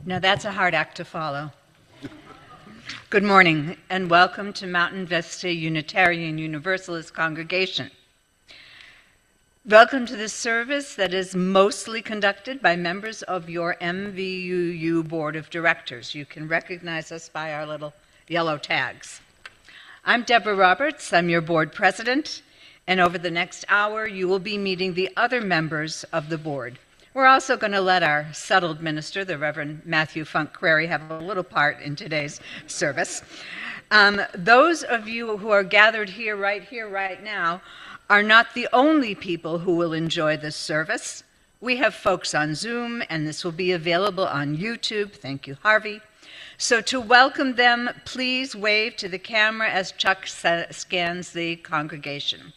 Now that's a hard act to follow. Good morning and welcome to Mountain Vista Unitarian Universalist Congregation. Welcome to this service that is mostly conducted by members of your MVUU Board of Directors. You can recognize us by our little yellow tags. I'm Deborah Roberts, I'm your board president, and over the next hour you will be meeting the other members of the board. We're also going to let our settled minister, the Reverend Matthew Funk Crary, have a little part in today's service. Those of you who are gathered here, right now, are not the only people who will enjoy this service. We have folks on Zoom, and this will be available on YouTube. Thank you, Harvey. So to welcome them, please wave to the camera as Chuck scans the congregation.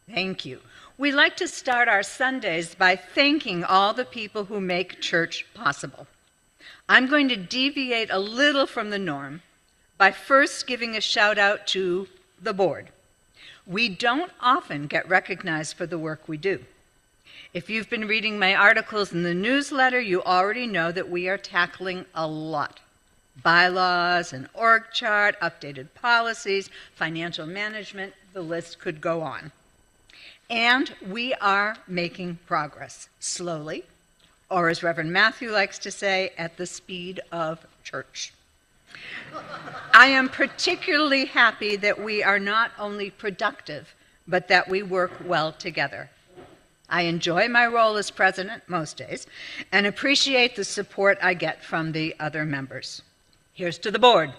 Thank you. We like to start our Sundays by thanking all the people who make church possible. I'm going to deviate a little from the norm by first giving a shout out to the board. We don't often get recognized for the work we do. If you've been reading my articles in the newsletter, you already know that we are tackling a lot. Bylaws, an org chart, updated policies, financial management, the list could go on. And we are making progress, slowly, or as Reverend Matthew likes to say, at the speed of church. I am particularly happy that we are not only productive, but that we work well together. I enjoy my role as president most days and appreciate the support I get from the other members. Here's to the board.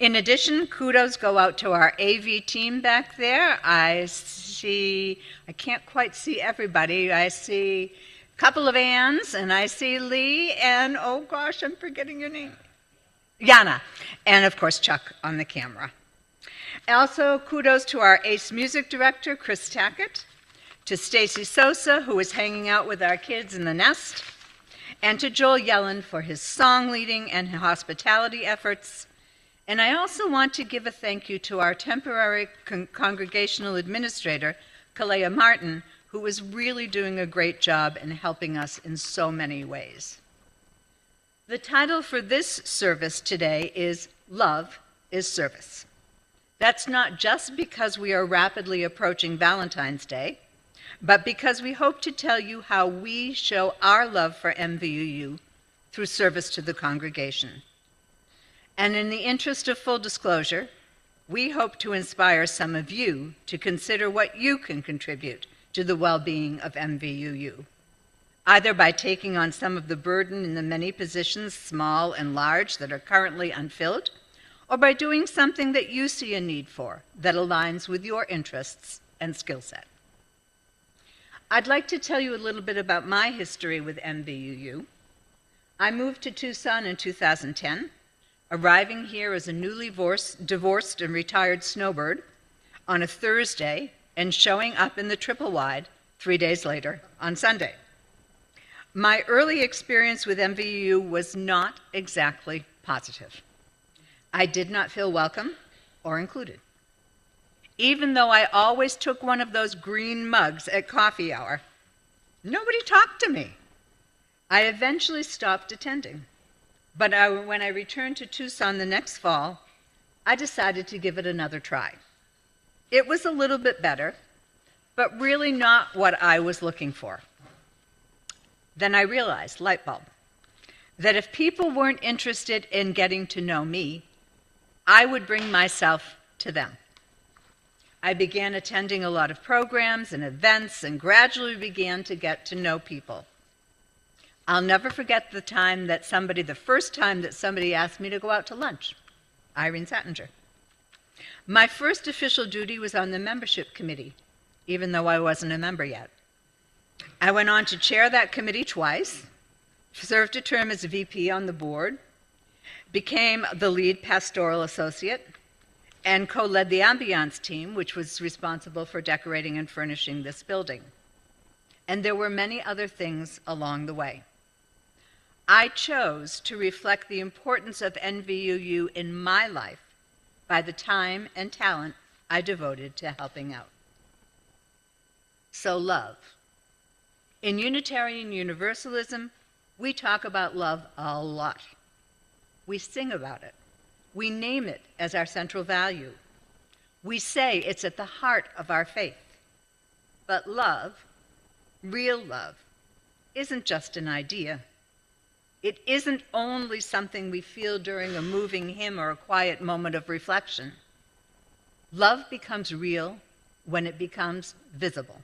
In addition, kudos go out to our AV team back there. I can't quite see everybody. I see a couple of Anns, and I see Lee, and oh gosh, I'm forgetting your name. Yana, and of course Chuck on the camera. Also, kudos to our ACE music director, Chris Tackett, to Stacy Sosa, who is hanging out with our kids in the nest, and to Joel Yellen for his song leading and hospitality efforts. And I also want to give a thank you to our temporary congregational administrator, Kalea Martin, who is really doing a great job in helping us in so many ways. The title for this service today is Love is Service. That's not just because we are rapidly approaching Valentine's Day, but because we hope to tell you how we show our love for MVUU through service to the congregation. And in the interest of full disclosure, we hope to inspire some of you to consider what you can contribute to the well-being of MVUU, either by taking on some of the burden in the many positions, small and large, that are currently unfilled, or by doing something that you see a need for that aligns with your interests and skill set. I'd like to tell you a little bit about my history with MVUU. I moved to Tucson in 2010, arriving here as a newly divorced and retired snowbird on a Thursday and showing up in the triple wide 3 days later on Sunday. My early experience with MVUU was not exactly positive. I did not feel welcome or included. Even though I always took one of those green mugs at coffee hour, nobody talked to me. I eventually stopped attending. But when I returned to Tucson the next fall, I decided to give it another try. It was a little bit better, but really not what I was looking for. Then I realized, light bulb, that if people weren't interested in getting to know me, I would bring myself to them. I began attending a lot of programs and events and gradually began to get to know people. I'll never forget the first time that somebody asked me to go out to lunch, Irene Sattinger. My first official duty was on the membership committee, even though I wasn't a member yet. I went on to chair that committee twice, served a term as a VP on the board, became the lead pastoral associate, and co-led the ambiance team, which was responsible for decorating and furnishing this building. and there were many other things along the way. I chose to reflect the importance of MVUU in my life by the time and talent I devoted to helping out. So love. In Unitarian Universalism, we talk about love a lot. We sing about it. We name it as our central value. We say it's at the heart of our faith. But love, real love, isn't just an idea. It isn't only something we feel during a moving hymn or a quiet moment of reflection. Love becomes real when it becomes visible.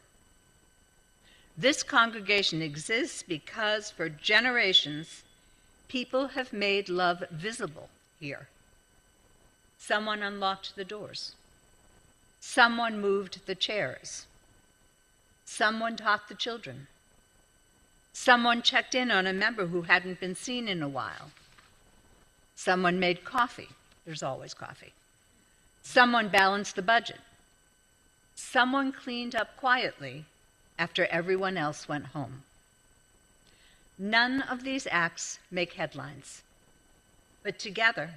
This congregation exists because for generations, people have made love visible here. Someone unlocked the doors. Someone moved the chairs. Someone taught the children. Someone checked in on a member who hadn't been seen in a while. Someone made coffee. There's always coffee. Someone balanced the budget. Someone cleaned up quietly after everyone else went home. None of these acts make headlines, but together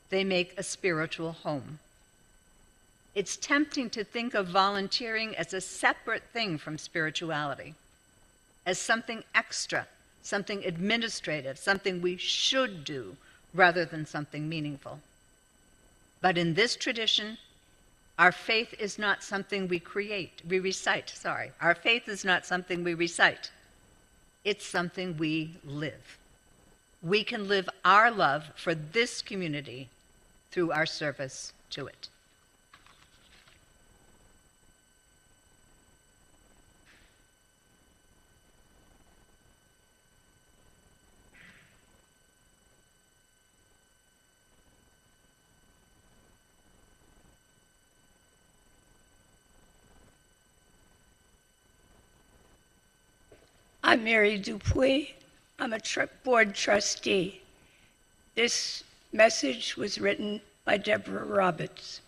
they make a spiritual home. It's tempting to think of volunteering as a separate thing from spirituality, as something extra, something administrative, something we should do rather than something meaningful. But in this tradition, our faith is not something we recite. Our faith is not something we recite. It's something we live. We can live our love for this community through our service to it. I'm Mary Dupuy. I'm a board trustee. This message was written by Deborah Roberts.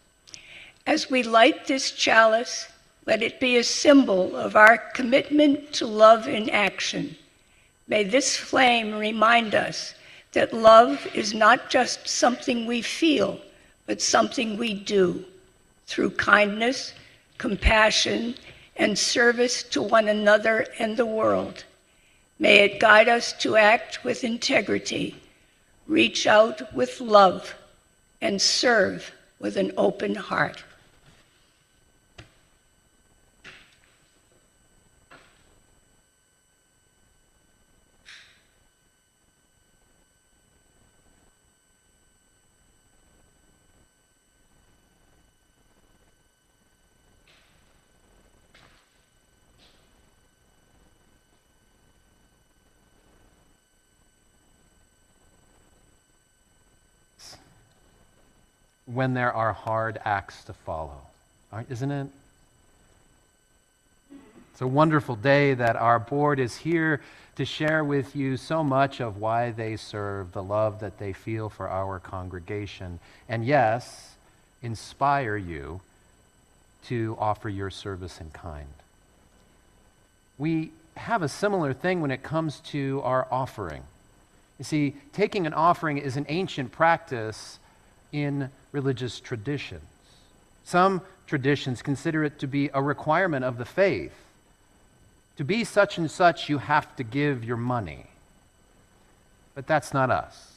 As we light this chalice, let it be a symbol of our commitment to love in action. May this flame remind us that love is not just something we feel, but something we do through kindness, compassion, and service to one another and the world. May it guide us to act with integrity, reach out with love, and serve with an open heart. When there are hard acts to follow, isn't it? It's a wonderful day that our board is here to share with you so much of why they serve, the love that they feel for our congregation, and yes, inspire you to offer your service in kind. We have a similar thing when it comes to our offering. You see, taking an offering is an ancient practice in religious traditions. Some traditions consider it to be a requirement of the faith. To be such and such, you have to give your money. But that's not us.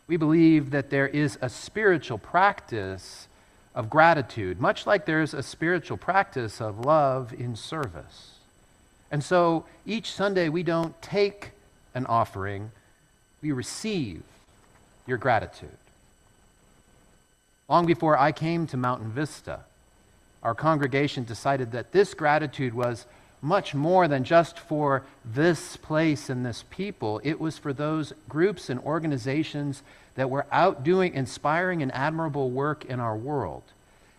We believe that there is a spiritual practice of gratitude, much like there's a spiritual practice of love in service. And so each Sunday we don't take an offering, we receive your gratitude. Long before I came to Mountain Vista, our congregation decided that this gratitude was much more than just for this place and this people. It was for those groups and organizations that were out doing inspiring and admirable work in our world.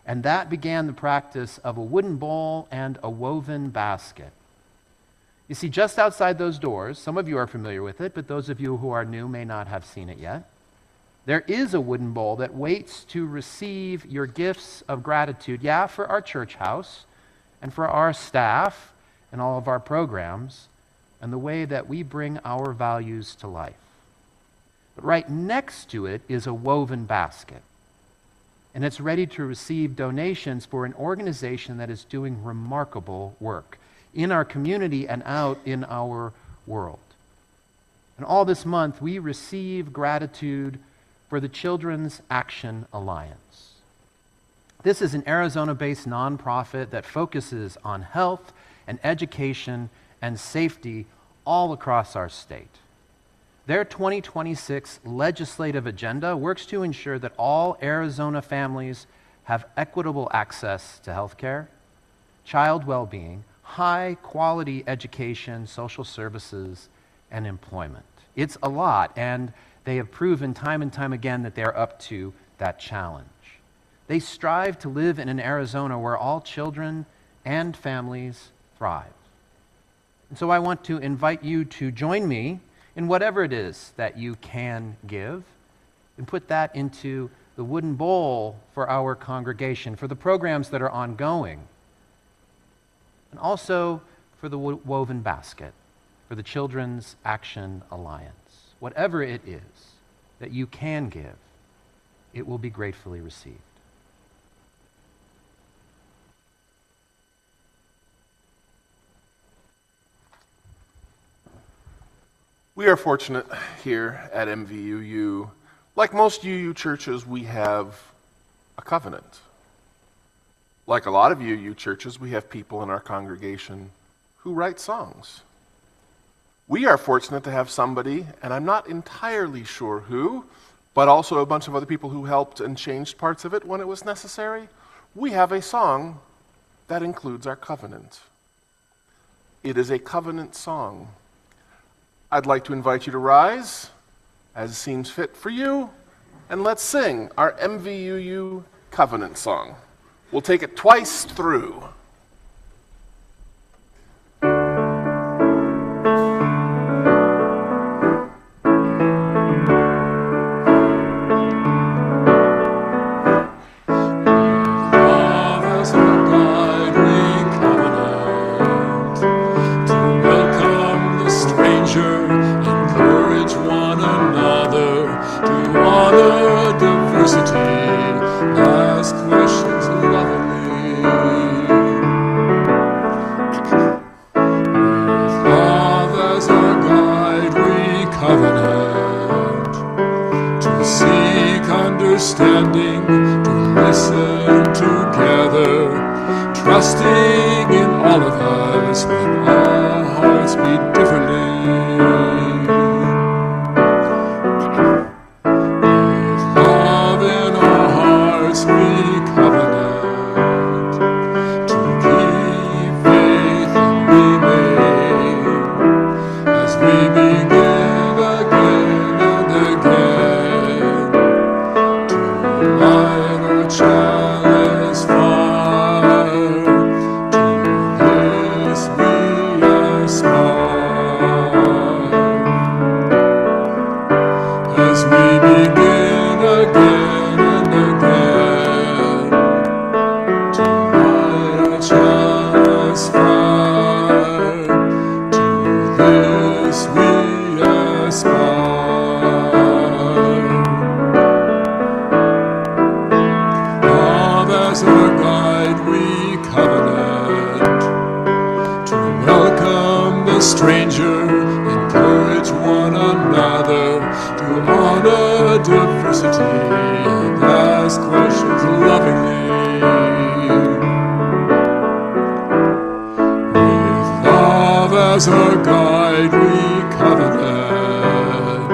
And that began the practice of a wooden bowl and a woven basket. You see, just outside those doors, some of you are familiar with it, but those of you who are new may not have seen it yet. There is a wooden bowl that waits to receive your gifts of gratitude, for our church house and for our staff in all of our programs and the way that we bring our values to life. But right next to it is a woven basket, and it's ready to receive donations for an organization that is doing remarkable work in our community and out in our world. And all this month, we receive gratitude for the Children's Action Alliance. This is an Arizona-based nonprofit that focuses on health and education and safety all across our state. Their 2026 legislative agenda works to ensure that all Arizona families have equitable access to health care, child well-being, high-quality education, social services, and employment. It's a lot, and they have proven time and time again that they're up to that challenge. They strive to live in an Arizona where all children and families thrive. And so I want to invite you to join me in whatever it is that you can give, and put that into the wooden bowl for our congregation, for the programs that are ongoing, and also for the woven basket, for the Children's Action Alliance. Whatever it is that you can give, it will be gratefully received. We are fortunate here at MVUU. Like most UU churches, we have a covenant. Like a lot of UU churches, we have people in our congregation who write songs. We are fortunate to have somebody, and I'm not entirely sure who, but also a bunch of other people who helped and changed parts of it when it was necessary. We have a song that includes our covenant. It is a covenant song. I'd like to invite you to rise, as seems fit for you, and let's sing our MVUU covenant song. We'll take it twice through. Understanding, to listen together, trusting in all of us when our hearts beat differently. With love in our hearts we covenant to keep faith and remain as we begin again and again. Light our chalice fire, to this we aspire. As we begin again and again, to light our chalice fire, to this we aspire. As our guide we covenant to welcome the stranger, encourage one another, to honor diversity and ask questions lovingly. With love as our guide we covenant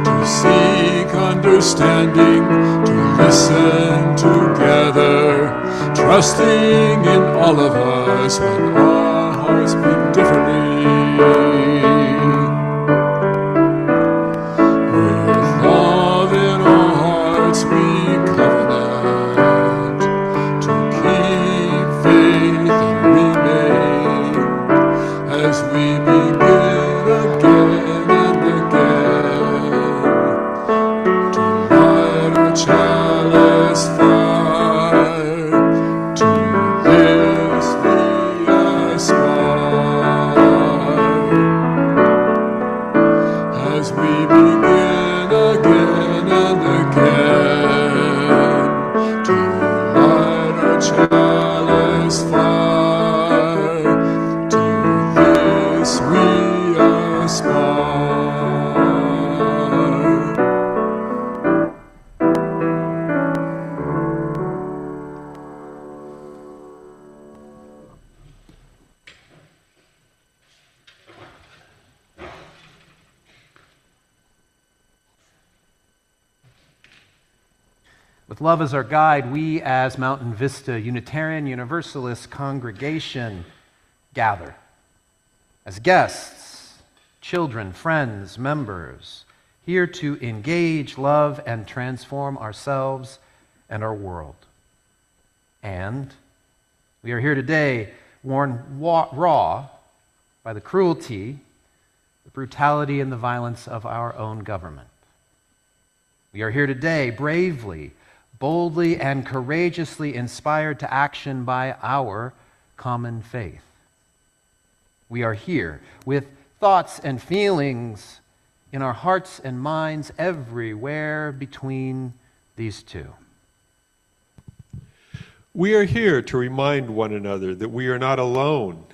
to seek understanding, to listen together, trusting in all of us when our hearts beat differently. With love in our hearts we covenant to keep faith and remain as we begin again and again, to light our chalice fire, to this we aspire. inspired. With love as our guide, we as Mountain Vista Unitarian Universalist congregation gather as guests, children, friends, members, here to engage, love, and transform ourselves and our world. And we are here today worn raw by the cruelty, the brutality, and the violence of our own government. We are here today bravely, boldly, and courageously inspired to action by our common faith. We are here with thoughts and feelings in our hearts and minds everywhere between these two. We are here to remind one another that we are not alone,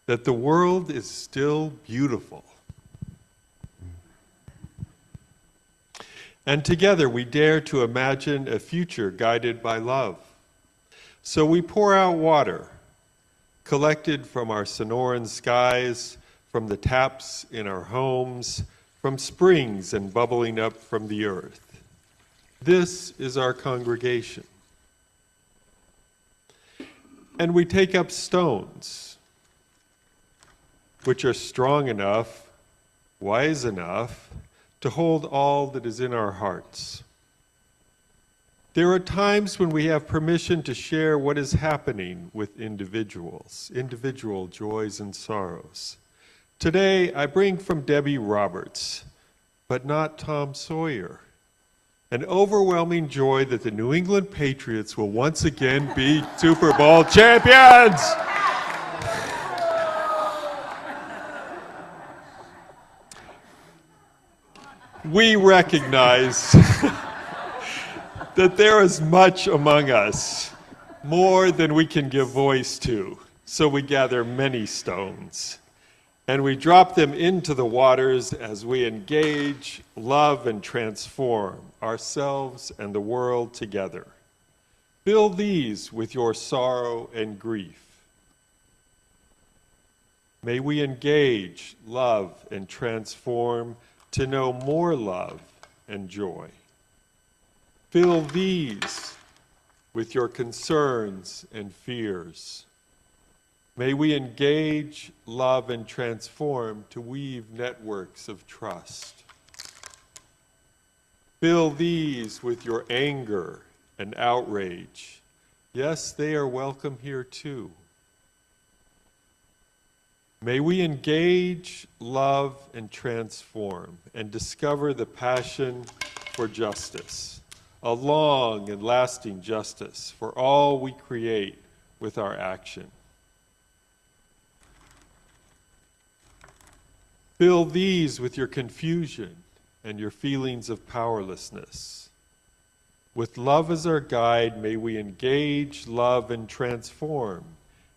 that the world is still beautiful. And together we dare to imagine a future guided by love. So we pour out water, collected from our Sonoran skies, from the taps in our homes, from springs and bubbling up from the earth. This is our congregation. And we take up stones, which are strong enough, wise enough, to hold all that is in our hearts. There are times when we have permission to share what is happening with individuals, individual joys and sorrows. Today, I bring from Debbie Roberts, but not Tom Sawyer, an overwhelming joy that the New England Patriots will once again be Super Bowl champions! We recognize that there is much among us, more than we can give voice to. So we gather many stones, and we drop them into the waters as we engage, love, and transform ourselves and the world together. Fill these with your sorrow and grief. May we engage, love, and transform to know more love and joy. Fill these with your concerns and fears. May we engage, love, and transform to weave networks of trust. Fill these with your anger and outrage. Yes, they are welcome here too. May we engage, love, and transform, and discover the passion for justice, a long and lasting justice for all we create with our action. Fill these with your confusion and your feelings of powerlessness. With love as our guide, may we engage, love, and transform,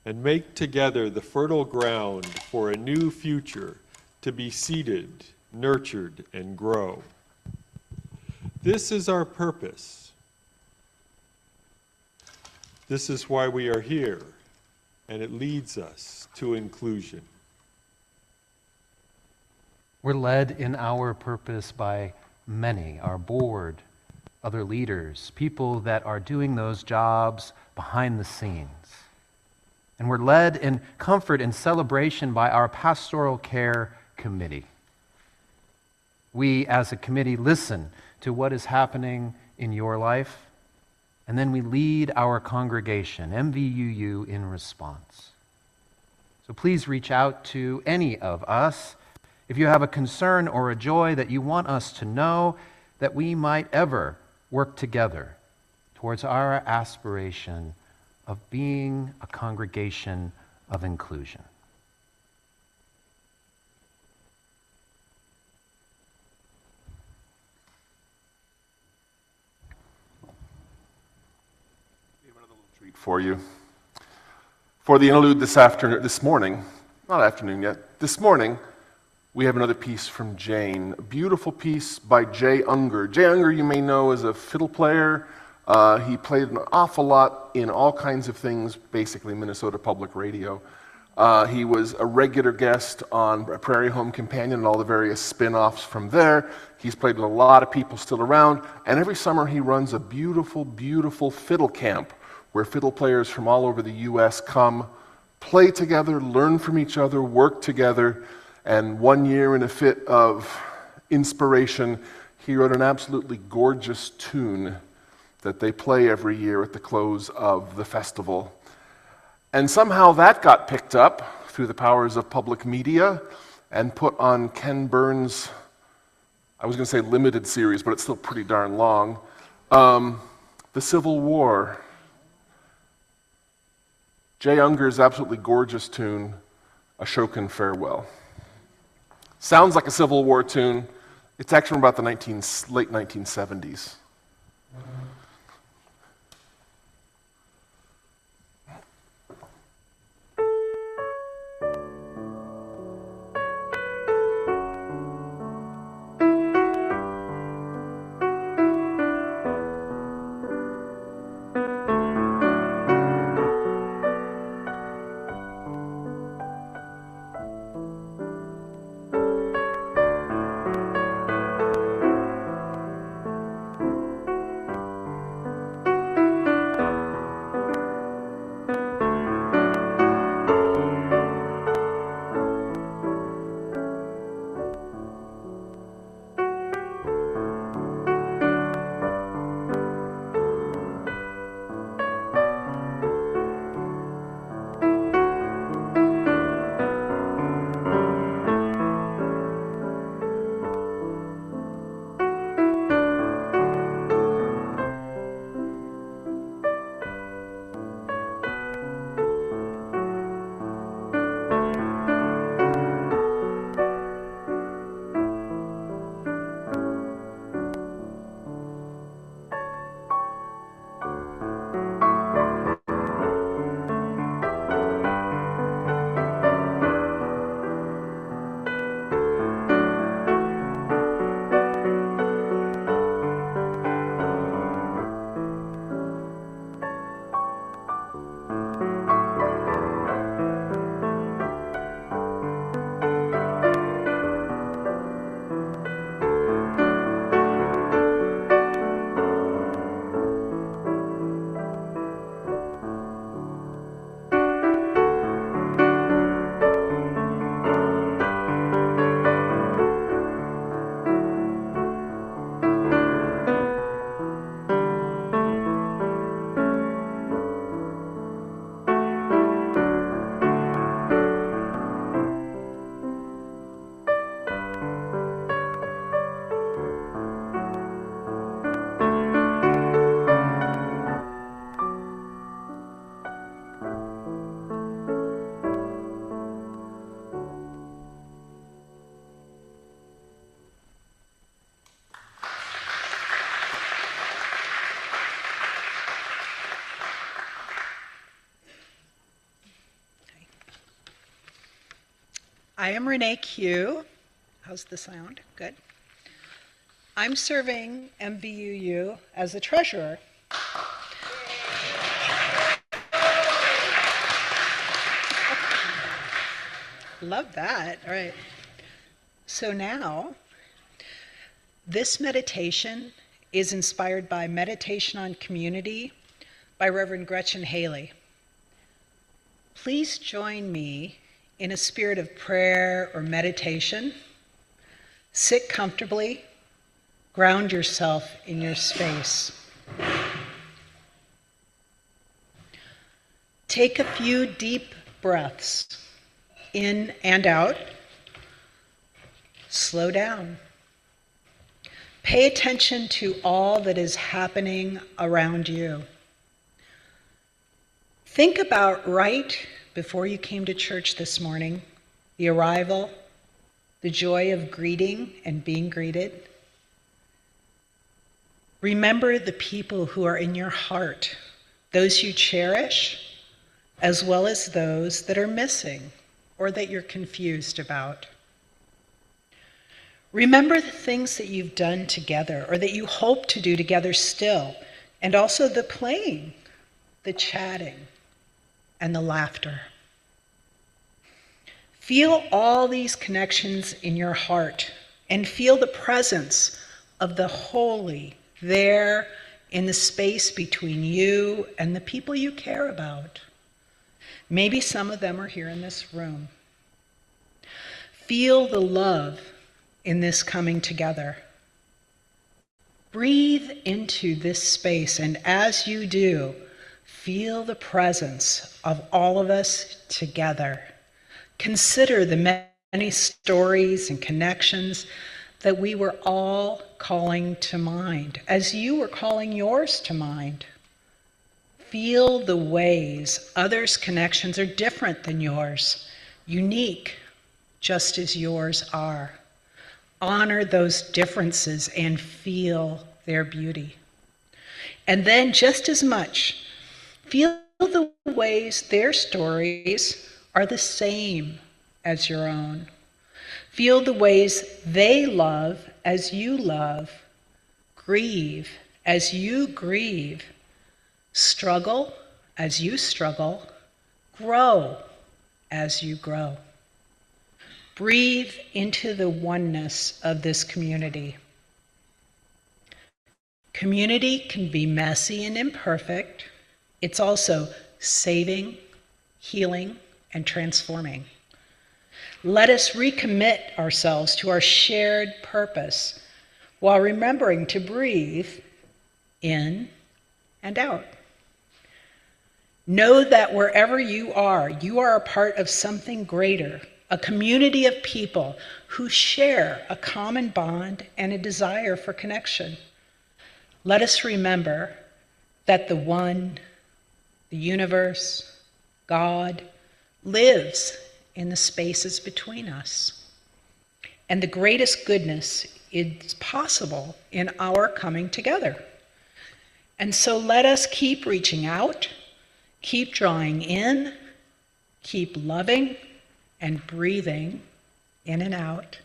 and make together the fertile ground for a new future to be seeded, nurtured, and grow. This is our purpose. This is why we are here, and it leads us to inclusion. We're led in our purpose by many, our board, other leaders, people that are doing those jobs behind the scenes. And we're led in comfort and celebration by our pastoral care committee. We, as a committee, listen to what is happening in your life, and then we lead our congregation, MVUU, in response. So please reach out to any of us if you have a concern or a joy that you want us to know, that we might ever work together towards our aspiration of being a congregation of inclusion. We have another little treat for you. For the interlude this morning, not afternoon yet, this morning, we have another piece from Jane, a beautiful piece by Jay Unger. Jay Unger, you may know, is a fiddle player. He played an awful lot in all kinds of things, basically Minnesota Public Radio. He was a regular guest on Prairie Home Companion and all the various spin-offs from there. He's played with a lot of people still around, and every summer he runs a beautiful, beautiful fiddle camp where fiddle players from all over the U.S. come, play together, learn from each other, work together. And one year, in a fit of inspiration, he wrote an absolutely gorgeous tune that they play every year at the close of the festival. And somehow that got picked up through the powers of public media and put on Ken Burns', I was going to say limited series, but it's still pretty darn long, The Civil War. Jay Unger's absolutely gorgeous tune, Ashokan Farewell. Sounds like a Civil War tune. It's actually from about the late 1970s. I am Renee Q. How's the sound? Good. I'm serving MVUU as the treasurer. Love that. All right. So now, this meditation is inspired by Meditation on Community by Reverend Gretchen Haley. Please join me in a spirit of prayer or meditation. Sit comfortably, ground yourself in your space. Take a few deep breaths in and out. Slow down. Pay attention to all that is happening around you. Think about right before you came to church this morning, the arrival, the joy of greeting and being greeted. Remember the people who are in your heart, those you cherish, as well as those that are missing or that you're confused about. Remember the things that you've done together or that you hope to do together still, and also the playing, the chatting, and the laughter. Feel all these connections in your heart and feel the presence of the holy there in the space between you and the people you care about. Maybe some of them are here in this room. Feel the love in this coming together. Breathe into this space, and as you do, feel the presence of all of us together. Consider the many stories and connections that we were all calling to mind, as you were calling yours to mind. Feel the ways others' connections are different than yours, unique, just as yours are. Honor those differences and feel their beauty. And then, just as much, feel the ways their stories are the same as your own. Feel the ways they love as you love, grieve as you grieve, struggle as you struggle, grow as you grow. Breathe into the oneness of this community. Community can be messy and imperfect. It's also saving, healing, and transforming. Let us recommit ourselves to our shared purpose while remembering to breathe in and out. Know that wherever you are a part of something greater, a community of people who share a common bond and a desire for connection. Let us remember that the One, the universe, God, lives in the spaces between us. And the greatest goodness is possible in our coming together. And so let us keep reaching out, keep drawing in, keep loving and breathing in and out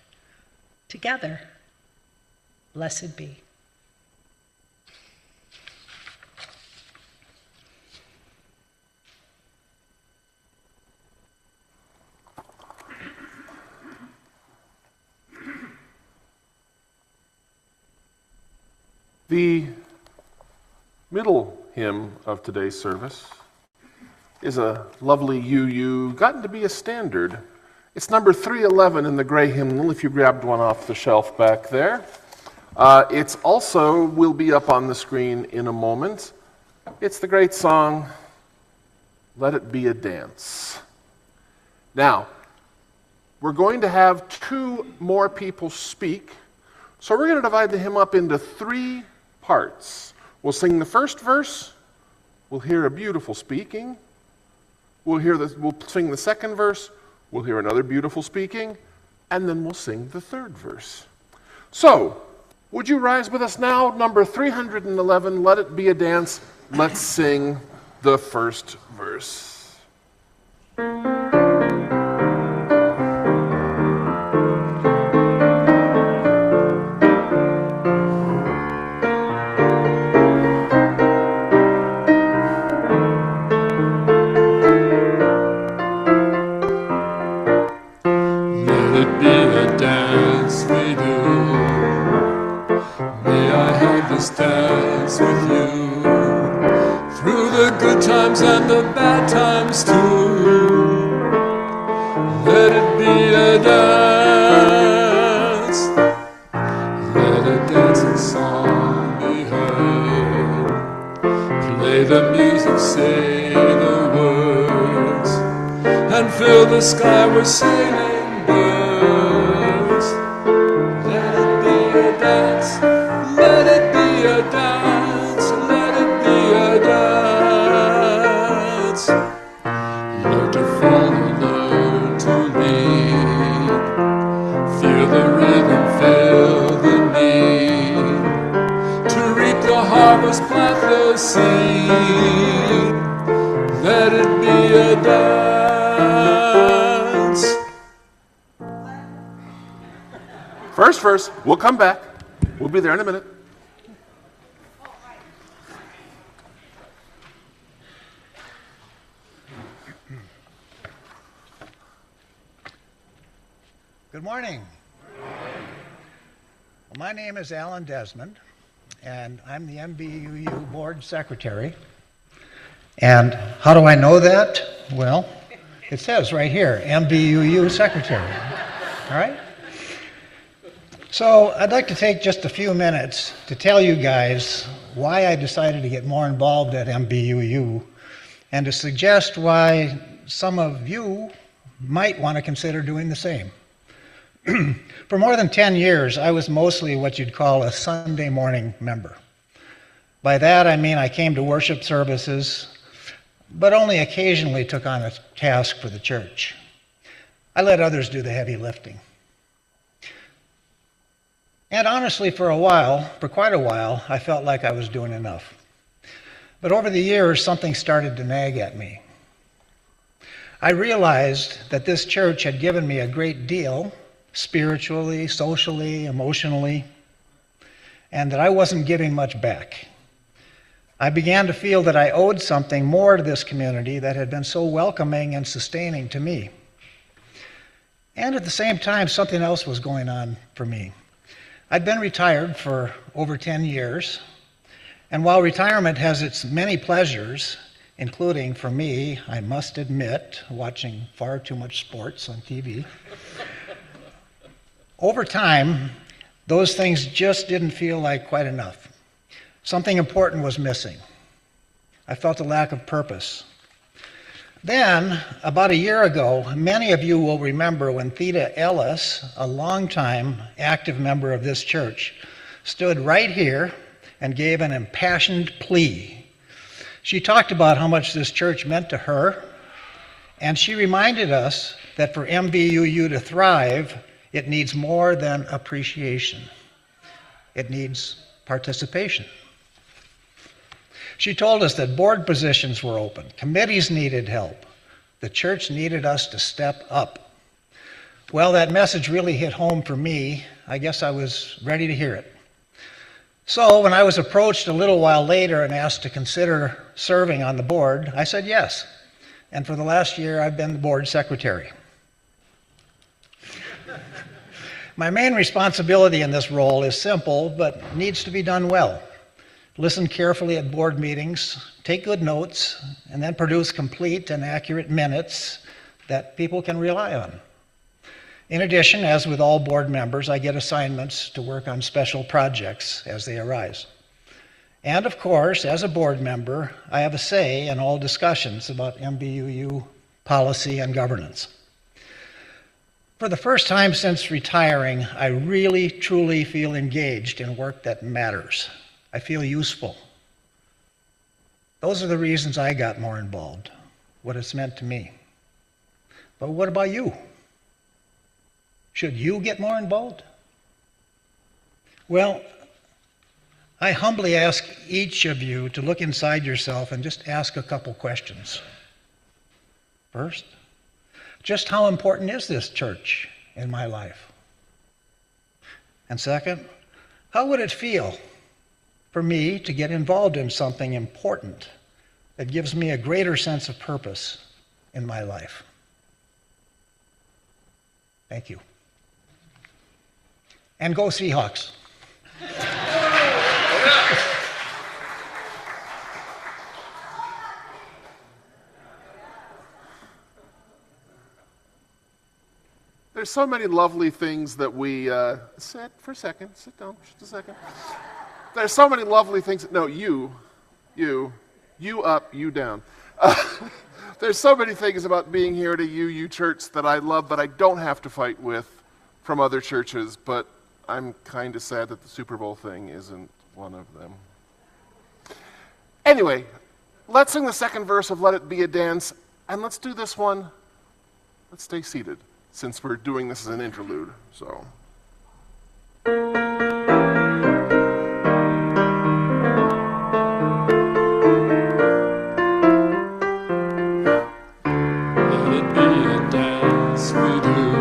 together. Blessed be. The middle hymn of today's service is a lovely UU, gotten to be a standard. It's number 311 in the gray hymnal, if you grabbed one off the shelf back there. It's also will be up on the screen in a moment. It's the great song, Let It Be a Dance. Now, we're going to have 2 more people speak, so we're going to divide the hymn up into 3 parts. We'll sing the first verse, we'll hear a beautiful speaking, we'll sing the second verse, we'll hear another beautiful speaking, and then we'll sing the third verse. So, would you rise with us now? Number 311, Let It Be a Dance. Let's sing the first verse. Dance with you through the good times and the bad times too. Let it be a dance, let a dancing song be heard. Play the music, say the words, and fill the sky with sailing birds. Let it be a dance, let it be a dance, let it be a dance. Learn to follow, learn to lead. Feel the rhythm, feel the need. To reap the harvest, plant the seed. Let it be a dance. First verse. We'll come back. We'll be there in a minute. Good morning. Well, my name is Alan Desmond, and I'm the MVUU Board Secretary. And how do I know that? Well, it says right here, MVUU Secretary. All right? So I'd like to take just a few minutes to tell you guys why I decided to get more involved at MVUU and to suggest why some of you might want to consider doing the same. For more than 10 years, I was mostly what you'd call a Sunday morning member. By that, I mean I came to worship services, but only occasionally took on a task for the church. I let others do the heavy lifting. And honestly, for quite a while, I felt like I was doing enough. But over the years, something started to nag at me. I realized that this church had given me a great deal, spiritually, socially, emotionally, and that I wasn't giving much back. I began to feel that I owed something more to this community that had been so welcoming and sustaining to me. And at the same time, something else was going on for me. I'd been retired for over 10 years, and while retirement has its many pleasures, including, for me, I must admit, watching far too much sports on TV, over time, those things just didn't feel like quite enough. Something important was missing. I felt a lack of purpose. Then, about a year ago, many of you will remember when Theda Ellis, a longtime active member of this church, stood right here and gave an impassioned plea. She talked about how much this church meant to her, and she reminded us that for MVUU to thrive, it needs more than appreciation. It needs participation. She told us that board positions were open, committees needed help, the church needed us to step up. Well, that message really hit home for me. I guess I was ready to hear it. So when I was approached a little while later and asked to consider serving on the board, I said yes. And for the last year, I've been the board secretary. My main responsibility in this role is simple, but needs to be done well. Listen carefully at board meetings, take good notes, and then produce complete and accurate minutes that people can rely on. In addition, as with all board members, I get assignments to work on special projects as they arise. And of course, as a board member, I have a say in all discussions about MVUU policy and governance. For the first time since retiring, I really, truly feel engaged in work that matters. I feel useful. Those are the reasons I got more involved, what it's meant to me. But what about you? Should you get more involved? Well, I humbly ask each of you to look inside yourself and just ask a couple questions. First, just how important is this church in my life? And second, how would it feel for me to get involved in something important that gives me a greater sense of purpose in my life? Thank you. And go Seahawks. There's so many lovely things that we sit for a second. Sit down just a second. There's so many lovely things. No, you up, you down. There's so many things about being here at a UU church that I love, but I don't have to fight with from other churches. But I'm kind of sad that the Super Bowl thing isn't one of them. Anyway, let's sing the second verse of Let It Be a Dance, and let's do this one. Let's stay seated, since we're doing this as an interlude. So. Let it be a dance we do.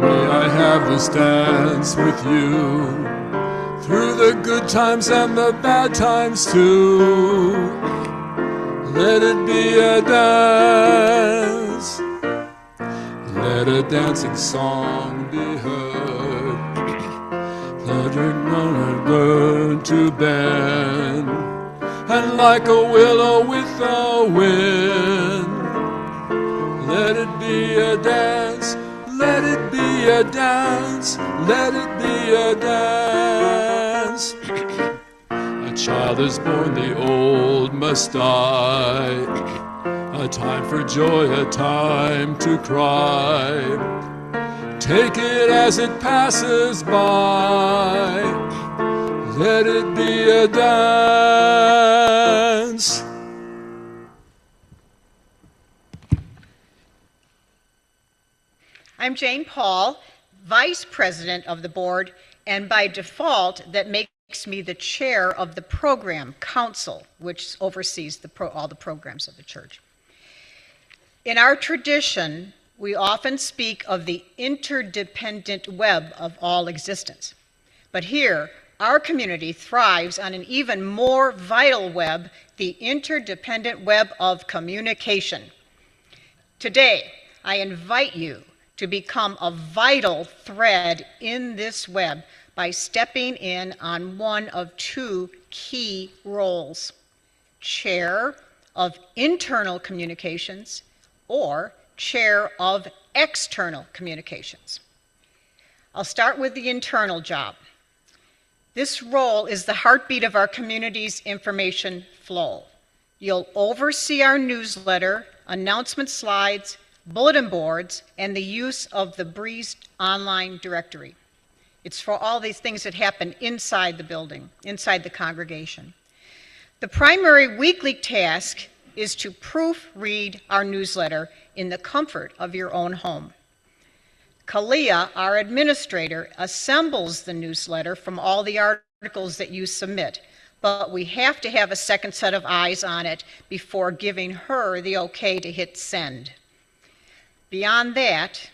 May I have us dance with you through the good times and the bad times too. Let it be a dance. Let a dancing song be heard. Let it learn to bend, and like a willow with the wind. Let it be a dance. Let it be a dance. Let it be a dance. A child is born, the old must die. A time for joy, a time to cry. Take it as it passes by. Let it be a dance. I'm Jane Paul, Vice President of the Board, and by default, that makes me the chair of the Program Council, which oversees all the programs of the church. In our tradition, we often speak of the interdependent web of all existence. But here, our community thrives on an even more vital web, the interdependent web of communication. Today, I invite you to become a vital thread in this web by stepping in on one of two key roles: chair of internal communications or chair of external communications. I'll start with the internal job. This role is the heartbeat of our community's information flow. You'll oversee our newsletter, announcement slides, bulletin boards, and the use of the Breeze online directory. It's for all these things that happen inside the building, inside the congregation. The primary weekly task is to proofread our newsletter in the comfort of your own home. Kalia, our administrator, assembles the newsletter from all the articles that you submit, but we have to have a second set of eyes on it before giving her the okay to hit send. Beyond that,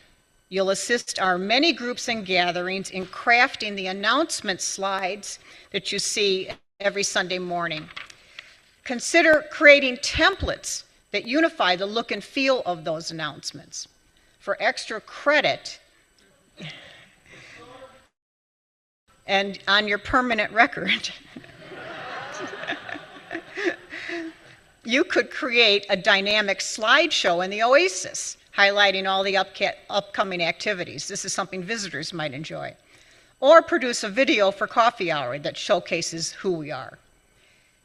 you'll assist our many groups and gatherings in crafting the announcement slides that you see every Sunday morning. Consider creating templates that unify the look and feel of those announcements. For extra credit, and on your permanent record, you could create a dynamic slideshow in the Oasis, highlighting all the upcoming activities. This is something visitors might enjoy. Or produce a video for coffee hour that showcases who we are.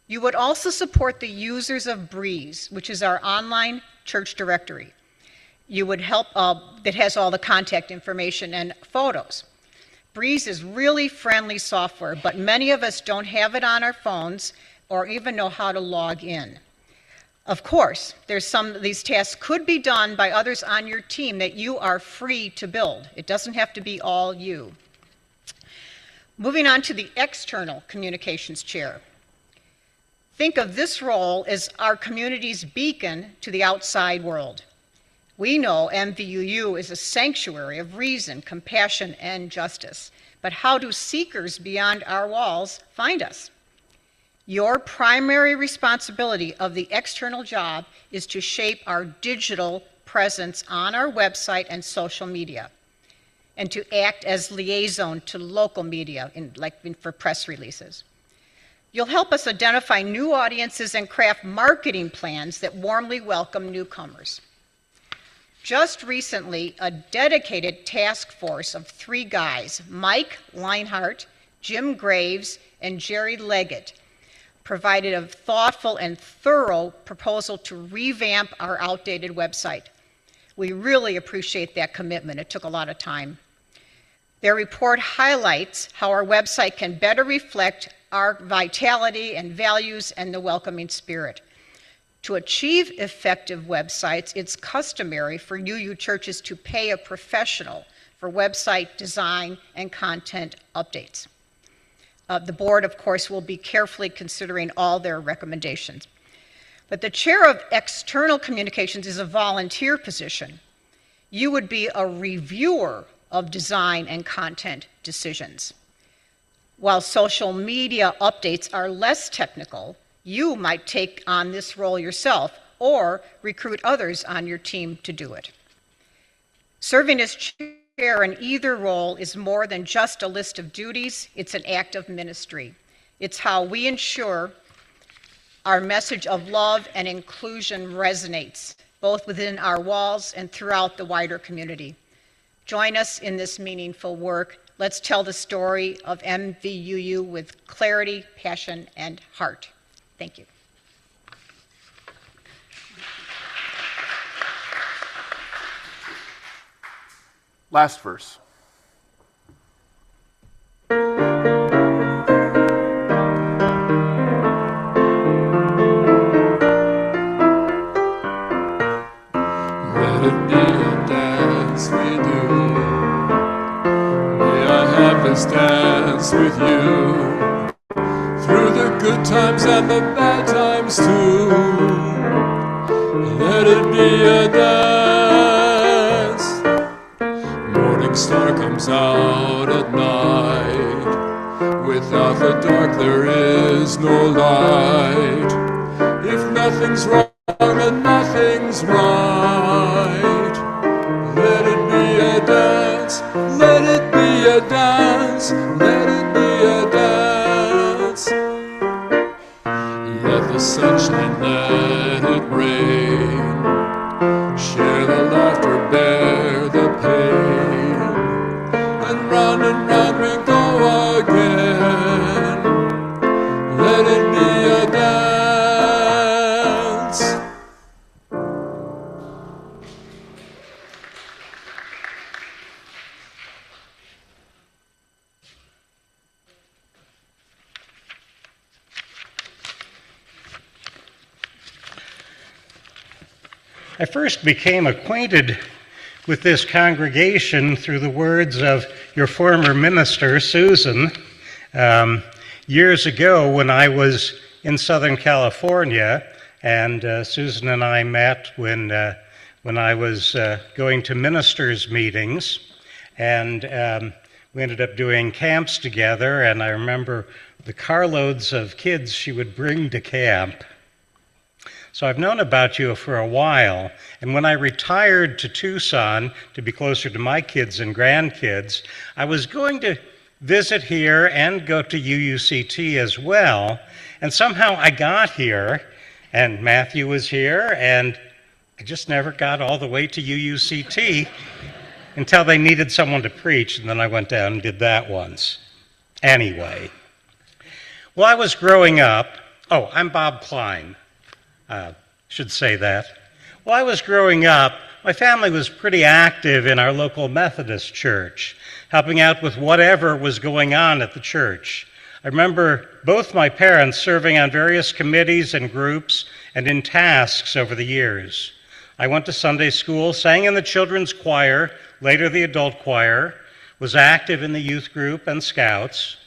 You would also support the users of Breeze, which is our online church directory. You would help, that has all the contact information and photos. Breeze is really friendly software, but many of us don't have it on our phones or even know how to log in. Of course, these tasks could be done by others on your team that you are free to build. It doesn't have to be all you. Moving on to the external communications chair. Think of this role as our community's beacon to the outside world. We know MVUU is a sanctuary of reason, compassion, and justice. But how do seekers beyond our walls find us? Your primary responsibility of the external job is to shape our digital presence on our website and social media, and to act as liaison to local media, for press releases. You'll help us identify new audiences and craft marketing plans that warmly welcome newcomers. Just recently, a dedicated task force of 3 guys, Mike Leinhart, Jim Graves, and Jerry Leggett, provided a thoughtful and thorough proposal to revamp our outdated website. We really appreciate that commitment. It took a lot of time. Their report highlights how our website can better reflect our vitality and values and the welcoming spirit. To achieve effective websites, it's customary for UU churches to pay a professional for website design and content updates. The board, of course, will be carefully considering all their recommendations. But the chair of external communications is a volunteer position. You would be a reviewer of design and content decisions. While social media updates are less technical, you might take on this role yourself or recruit others on your team to do it. Serving as chair in either role is more than just a list of duties, it's an act of ministry. It's how we ensure our message of love and inclusion resonates, both within our walls and throughout the wider community. Join us in this meaningful work. Let's tell the story of MVUU with clarity, passion, and heart. Thank you. Last verse. Let it be a dance we do. May I have this dance with you through the good times and the bad times too. Let it be a dance. Morning star comes out at night. Without the dark there is no light. If nothing's wrong and nothing's right, let it be a dance, let it be a dance, let it be a dance. Let the sunshine, let it rain, share the laughter, bear the pain, and round we go again. Let it be a dance. I first became acquainted with this congregation through the words of your former minister, Susan, years ago when I was in Southern California, and Susan and I met when I was going to ministers' meetings, and we ended up doing camps together, and I remember the carloads of kids she would bring to camp. So I've known about you for a while, and when I retired to Tucson to be closer to my kids and grandkids, I was going to visit here and go to UUCT as well, and somehow I got here, and Matthew was here, and I just never got all the way to UUCT until they needed someone to preach, and then I went down and did that once. Anyway, while I was growing up, I'm Bob Klein. Should say that. While I was growing up, my family was pretty active in our local Methodist church, helping out with whatever was going on at the church. I remember both my parents serving on various committees and groups and in tasks over the years. I went to Sunday school, sang in the children's choir, later the adult choir, was active in the youth group and scouts.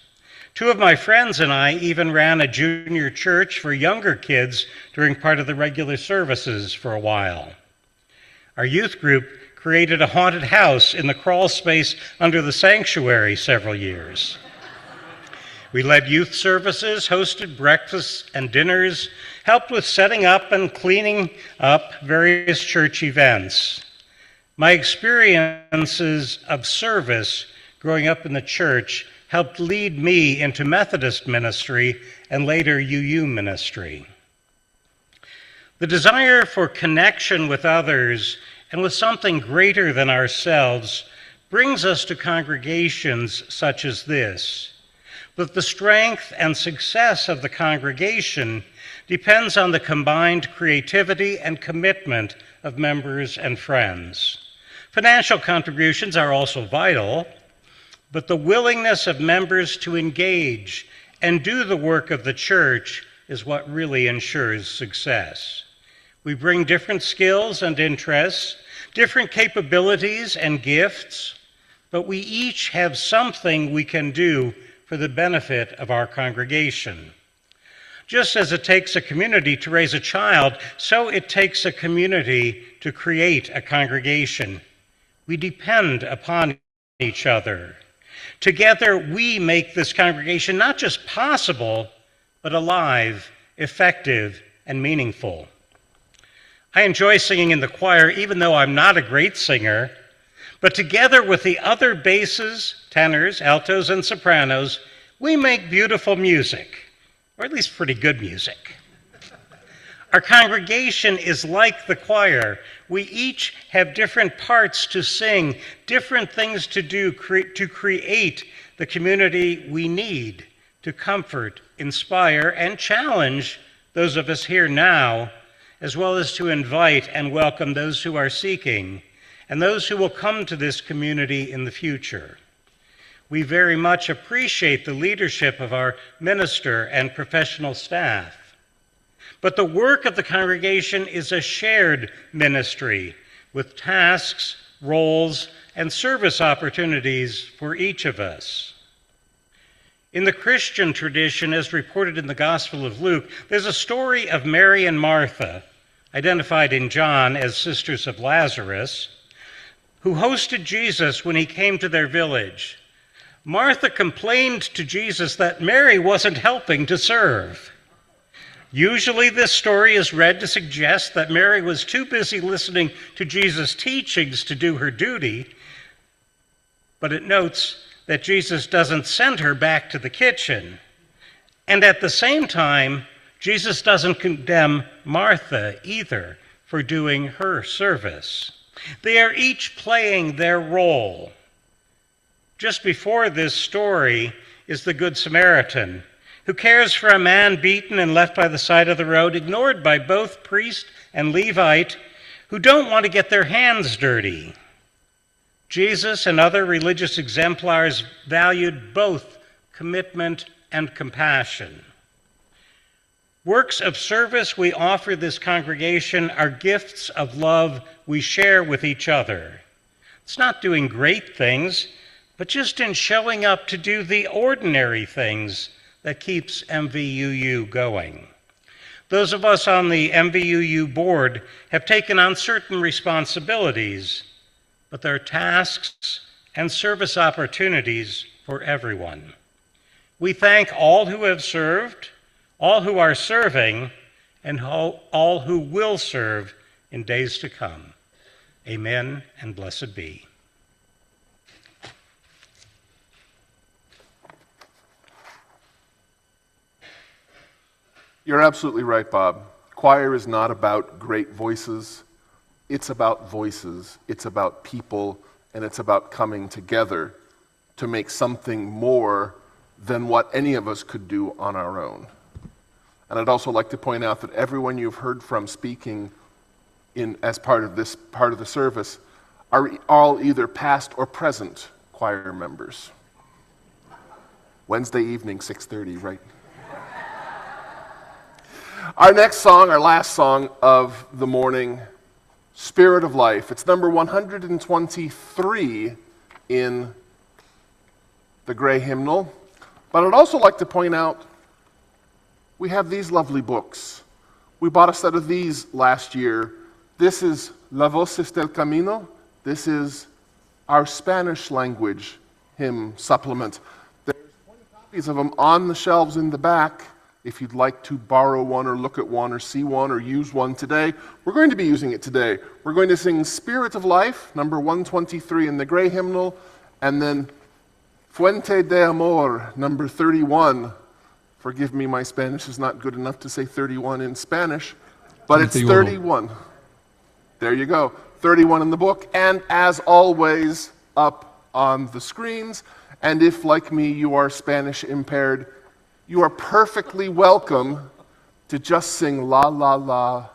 Two of my friends and I even ran a junior church for younger kids during part of the regular services for a while. Our youth group created a haunted house in the crawl space under the sanctuary several years. We led youth services, hosted breakfasts and dinners, helped with setting up and cleaning up various church events. My experiences of service growing up in the church helped lead me into Methodist ministry and later UU ministry. The desire for connection with others and with something greater than ourselves brings us to congregations such as this. But the strength and success of the congregation depends on the combined creativity and commitment of members and friends. Financial contributions are also vital, but the willingness of members to engage and do the work of the church is what really ensures success. We bring different skills and interests, different capabilities and gifts, but we each have something we can do for the benefit of our congregation. Just as it takes a community to raise a child, so it takes a community to create a congregation. We depend upon each other. Together, we make this congregation not just possible, but alive, effective, and meaningful. I enjoy singing in the choir, even though I'm not a great singer, but together with the other basses, tenors, altos, and sopranos, we make beautiful music, or at least pretty good music. Our congregation is like the choir. We each have different parts to sing, different things to do to create the community we need to comfort, inspire, and challenge those of us here now, as well as to invite and welcome those who are seeking and those who will come to this community in the future. We very much appreciate the leadership of our minister and professional staff. But the work of the congregation is a shared ministry with tasks, roles, and service opportunities for each of us. In the Christian tradition, as reported in the Gospel of Luke, there's a story of Mary and Martha, identified in John as sisters of Lazarus, who hosted Jesus when he came to their village. Martha complained to Jesus that Mary wasn't helping to serve. Usually this story is read to suggest that Mary was too busy listening to Jesus' teachings to do her duty, but it notes that Jesus doesn't send her back to the kitchen. And at the same time, Jesus doesn't condemn Martha either for doing her service. They are each playing their role. Just before this story is the Good Samaritan, who cares for a man beaten and left by the side of the road, ignored by both priest and Levite, who don't want to get their hands dirty. Jesus and other religious exemplars valued both commitment and compassion. Works of service we offer this congregation are gifts of love we share with each other. It's not doing great things, but just in showing up to do the ordinary things that keeps MVUU going. Those of us on the MVUU board have taken on certain responsibilities, but there are tasks and service opportunities for everyone. We thank all who have served, all who are serving, and all who will serve in days to come. Amen and blessed be. You're absolutely right, Bob. Choir is not about great voices. It's about voices. It's about people, and it's about coming together to make something more than what any of us could do on our own. And I'd also like to point out that everyone you've heard from speaking as part of this part of the service are all either past or present choir members. Wednesday evening, 6:30, right? Our next song, our last song of the morning, Spirit of Life. It's number 123 in the gray hymnal. But I'd also like to point out we have these lovely books. We bought a set of these last year. This is La Voces del Camino. This is our Spanish language hymn supplement. There's 20 copies of them on the shelves in the back. If you'd like to borrow one or look at one or see one or use one today, we're going to be using it today. We're going to sing Spirit of Life, number 123 in the gray hymnal, and then Fuente de Amor, number 31. Forgive me, my Spanish is not good enough to say 31 in Spanish, but it's 31. There you go, 31 in the book, and as always, up on the screens. And if, like me, you are Spanish impaired, you are perfectly welcome to just sing La La La.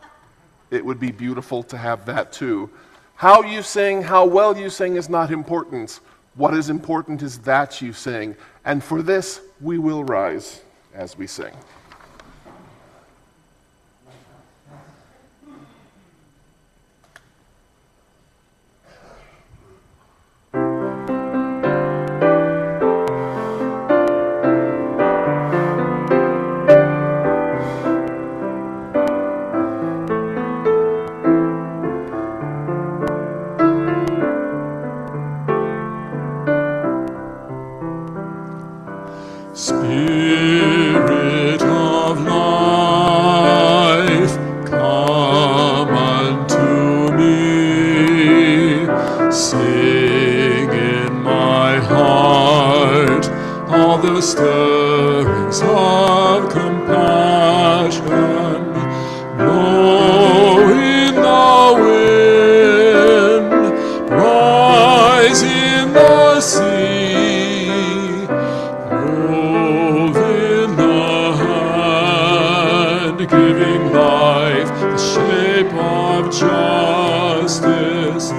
It would be beautiful to have that too. How you sing, how well you sing is not important. What is important is that you sing. And for this, we will rise as we sing. Spirit of life, come unto me. Sing in my heart all the stirrings of compassion. Blow in the wind, rise in the sea, move in the hand, giving life the shape of justice.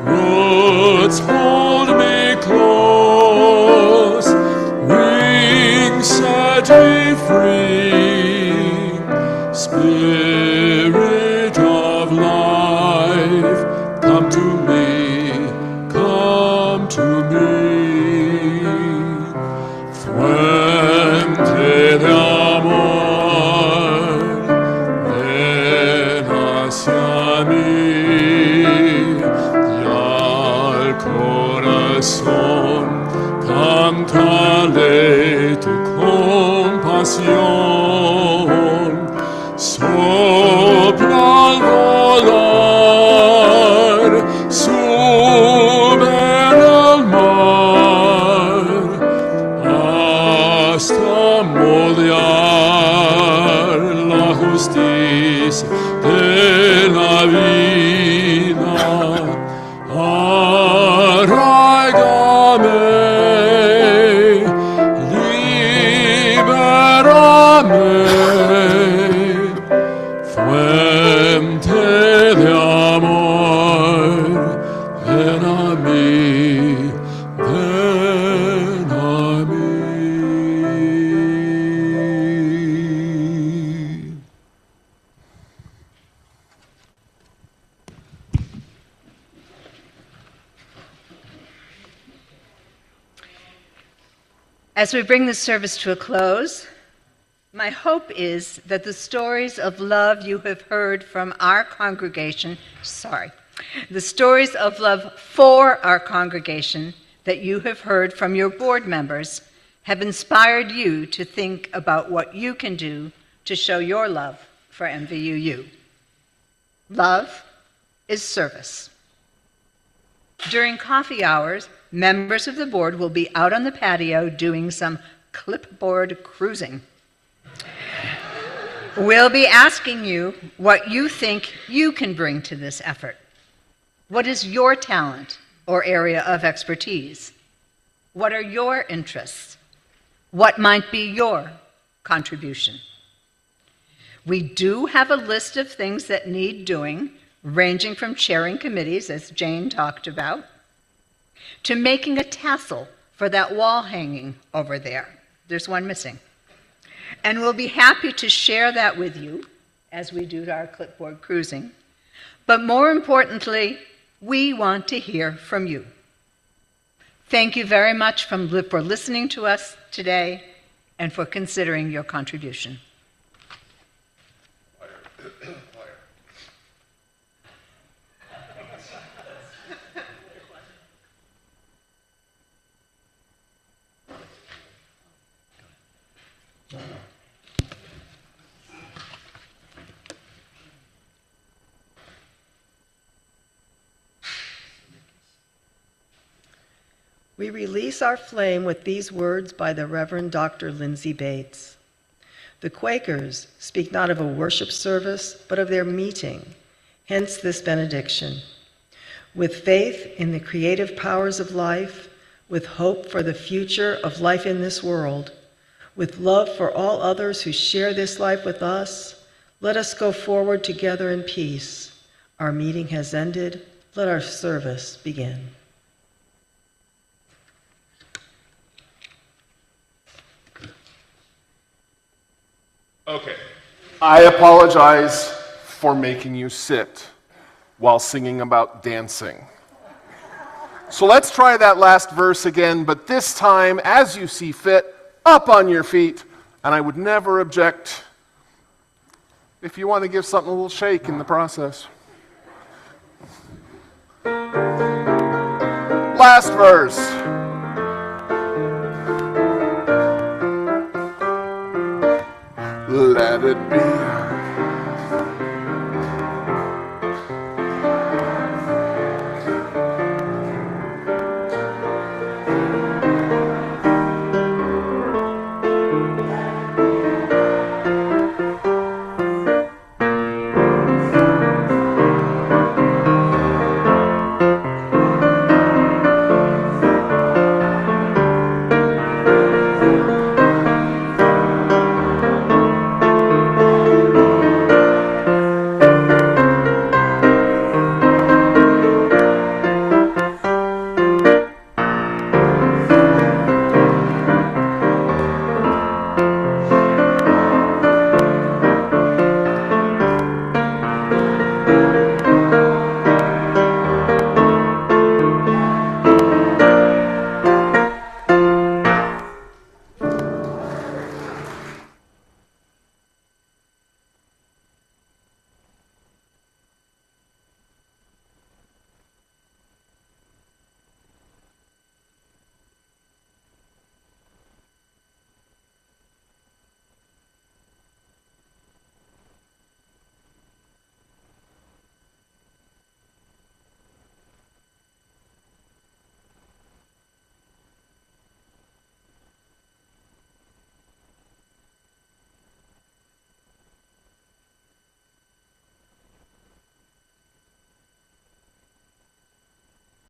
Roots hold me close, wings set me free. Spirit of life, come to me, come to me. Fuente de amor, ven hacia mí, y al corazón cántale tu compasión. Sopla al volar, sube al mar, hasta moldear la justicia de la vida. Arráigame, libérame. Fuente de amor, ven a mí, ven a mí. As we bring this service to a close, my hope is that the stories of love you have heard from our congregation, the stories of love for our congregation that you have heard from your board members have inspired you to think about what you can do to show your love for MVUU. Love is service. During coffee hours, members of the board will be out on the patio doing some clipboard cruising. We'll be asking you what you think you can bring to this effort. What is your talent or area of expertise? What are your interests? What might be your contribution? We do have a list of things that need doing, ranging from chairing committees, as Jane talked about, to making a tassel for that wall hanging over there. There's one missing. And we'll be happy to share that with you as we do our clipboard cruising. But more importantly, we want to hear from you. Thank you very much for listening to us today and for considering your contribution. We release our flame with these words by the Reverend Dr. Lindsay Bates. The Quakers speak not of a worship service, but of their meeting, hence this benediction. With faith in the creative powers of life, with hope for the future of life in this world, with love for all others who share this life with us, let us go forward together in peace. Our meeting has ended. Let our service begin. Okay. I apologize for making you sit while singing about dancing. So let's try that last verse again, but this time, as you see fit, up on your feet. And I would never object if you want to give something a little shake in the process. Last verse. Let it be